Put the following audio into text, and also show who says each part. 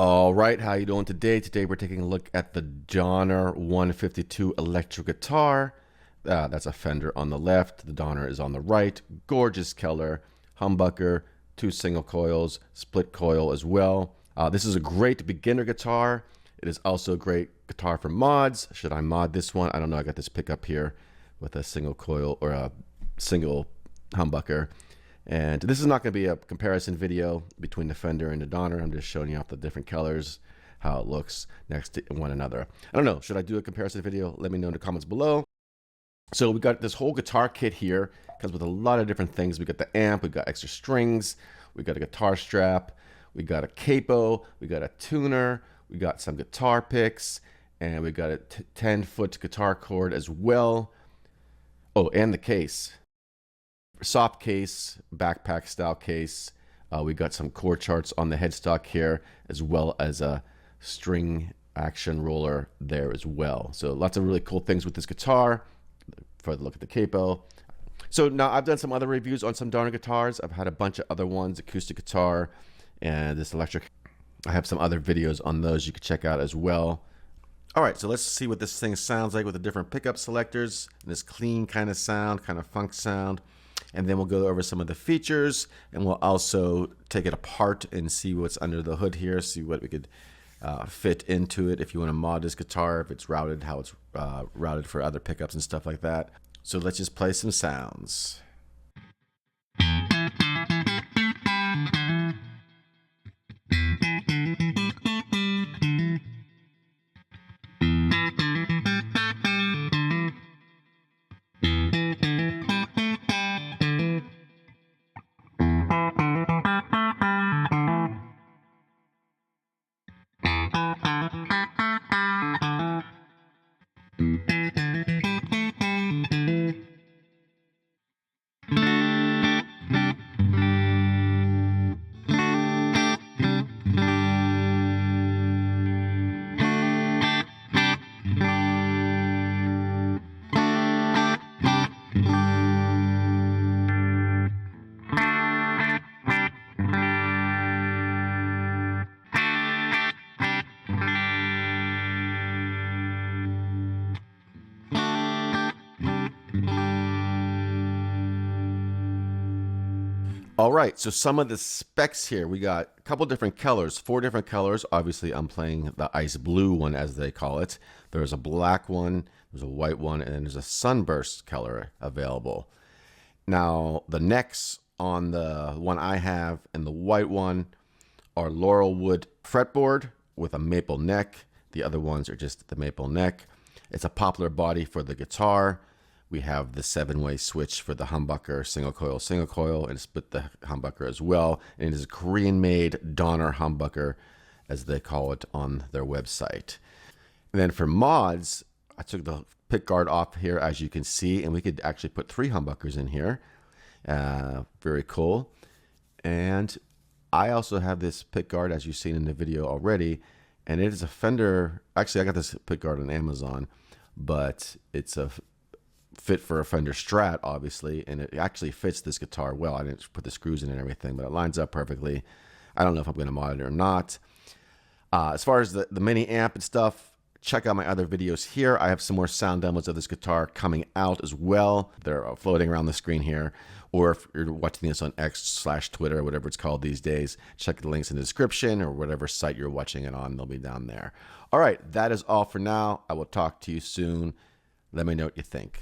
Speaker 1: All right, how you doing today? Today we're taking a look at the Donner 152 electric guitar. That's a Fender on the left. The Donner is on the right. Gorgeous color, humbucker, 2 single coils, split coil as well. This is a great beginner guitar. It is also a great guitar for mods. Should I mod this one? I don't know. I got this pickup here with a single coil or a single humbucker. And this is not going to be a comparison video between the Fender and the Donner. I'm just showing you off the different colors, how it looks next to one another. I don't know, should I do a comparison video? Let me know in the comments below. So we got this whole guitar kit here. Comes with a lot of different things. We got the amp, we got extra strings, we got a guitar strap, we got a capo, we got a tuner, we got some guitar picks, and we got a 10-foot guitar cord as well. Oh, and the case. Soft case, backpack style case. We got some chord charts on the headstock here, as well as a string action roller there as well. So lots of really cool things with this guitar. Further look at the capo. So now I've done some other reviews on some Donner guitars. I've had a bunch of other ones, acoustic guitar and this electric. I have some other videos on those you can check out as well. All right, so let's see what this thing sounds like with the different pickup selectors, this clean kind of sound, kind of funk sound. And then we'll go over some of the features, and we'll also take it apart and see what's under the hood here, see what we could fit into it if you want to mod this guitar, if it's routed, how it's routed for other pickups and stuff like that. So let's just play some sounds. All right, so some of the specs here, we got a couple different colors, 4 different colors. Obviously, I'm playing the ice blue one, as they call it. There's a black one, there's a white one, and then there's a sunburst color available. Now, the necks on the one I have and the white one are laurel wood fretboard with a maple neck. The other ones are just the maple neck. It's a poplar body for the guitar. We have the 7-way switch for the humbucker, single coil, and split the humbucker as well. And it is a Korean-made Donner humbucker, as they call it on their website. And then for mods, I took the pick guard off here, as you can see, and we could actually put 3 humbuckers in here. Very cool. And I also have this pick guard, as you've seen in the video already, and it is a Fender. Actually, I got this pick guard on Amazon, but it's a fit for a Fender Strat, obviously, and it actually fits this guitar well. I didn't put the screws in and everything, but it lines up perfectly. I don't know if I'm going to mod it or not. As far as the mini amp and stuff, check out my other videos here. I have some more sound demos of this guitar coming out as well. They're floating around the screen here. Or if you're watching this on X/Twitter, or whatever it's called these days, check the links in the description, or whatever site you're watching it on. They'll be down there. All right, that is all for now. I will talk to you soon. Let me know what you think.